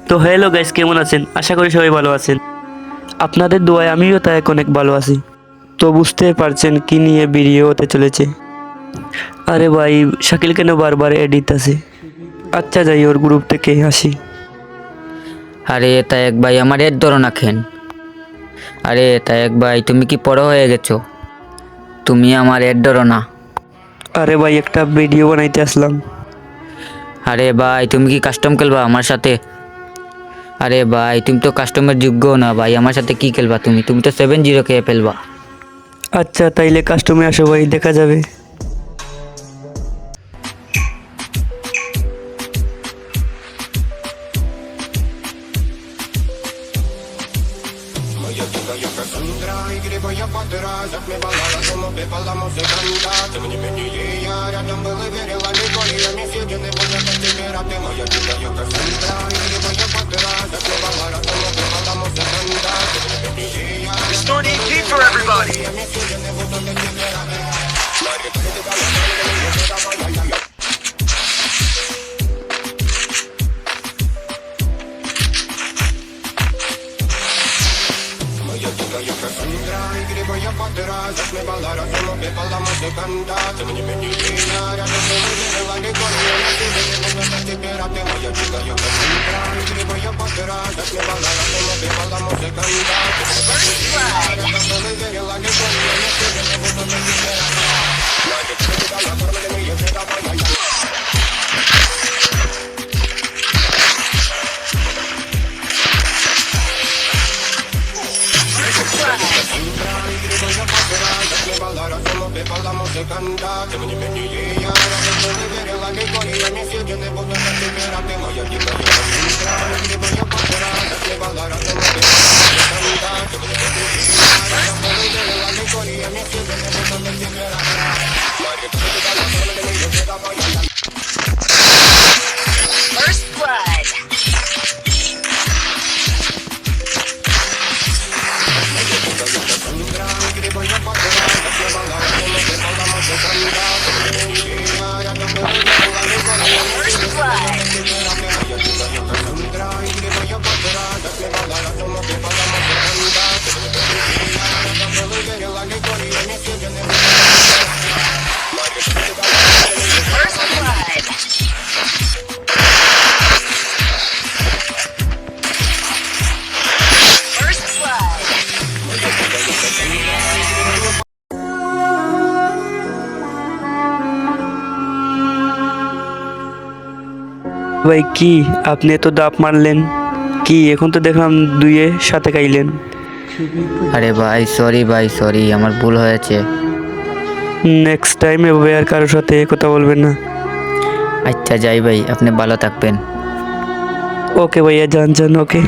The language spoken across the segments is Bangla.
তো হ্যালো গাইস, কেমন আছেন? আশা করি সবাই ভালো আছেন। আপনাদের দোয়ায় আমিও তাই অনেক ভালো আছি। তো বুঝতে পারছেন কি নিয়ে ভিডিও হতে চলেছে। আরে ভাই, শাকিল কেন বারবার এডিট আছে? আচ্ছা যাই, ওর গ্রুপ থেকে আসি। আরে তায়েক ভাই, আমার এর ধরো না খেন। আরে তায়েক ভাই, তুমি কি বড় হয়ে গেছো? তুমি আমার এর ধরো না। আরে ভাই, একটা ভিডিও বানাইতে আসলাম। আরে ভাই, তুমি কি কাস্টম খেলবা আমার সাথে? আরে ভাই, তুমি তো কাস্টমের যোগ্য না ভাই, আমার সাথে কি খেলবা তুমি? তুমি তো 7-0 খেয়ে ফেলবা। আচ্ছা তাইলে কাস্টমে আসো ভাই, দেখা যাবে। Моя дикая Кассандра, игривая подра, затмевала разум, убивала музыканта. Тем не менее, я рядом был и верила легко, и я не съеденный буду как теперь, а ты моя дикая Кассандра, игривая подра, затмевала разум, убивала музыканта. Тем не менее, я Restore EP for everybody. не съеденный буду как теперь, а ты. Моя дикая Кассандра, игривая подра, затмевала разум, убивала музыканта. Тем не менее, я рядом был и верила легко, и я не съеденный буду как теперь, а ты моя дикая Кассандра, игривая подра, затмевала разум, убивала музыканта. Рядом был и верила легко, и я не съеденный буду как теперь, а ты. Убивала музыканта, тем не менее я рядом был и верила легко, и я не съеденный буду как теперь, а ты моя дикая Кассандра, игривая подра, затмевала разум, убивала музыканта. Тем не менее я рядом был и верила легко, и я не съеденный буду как теперь, а ты. First blood. First blood. First blood. First blood. ভাই কি আপনি তো দাপ মারলেন? কি এখন তো দেখলাম দুইয়ে সাথে খাইলেন। আরে ভাই সরি ভাই, সরি, আমার ভুল হয়েছে। নেক্সট টাইম এভাবে আর কারোর সাথে কথা বলবেন না। আচ্ছা যাই ভাই, আপনি ভালো থাকবেন। ওকে ভাইয়া, যান যান, ওকে।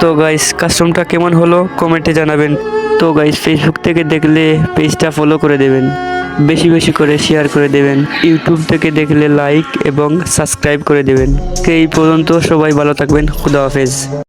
তো গাইস, কাস্টমটা কেমন হলো কমেন্টে জানাবেন। তো গাইস, ফেসবুক থেকে দেখলে পেজটা ফলো করে দেবেন, বেশি বেশি করে শেয়ার করে দেবেন। ইউটিউব থেকে দেখলে লাইক এবং সাবস্ক্রাইব করে দেবেন। এই পর্যন্ত সবাই ভালো থাকবেন, খুদা হাফেজ।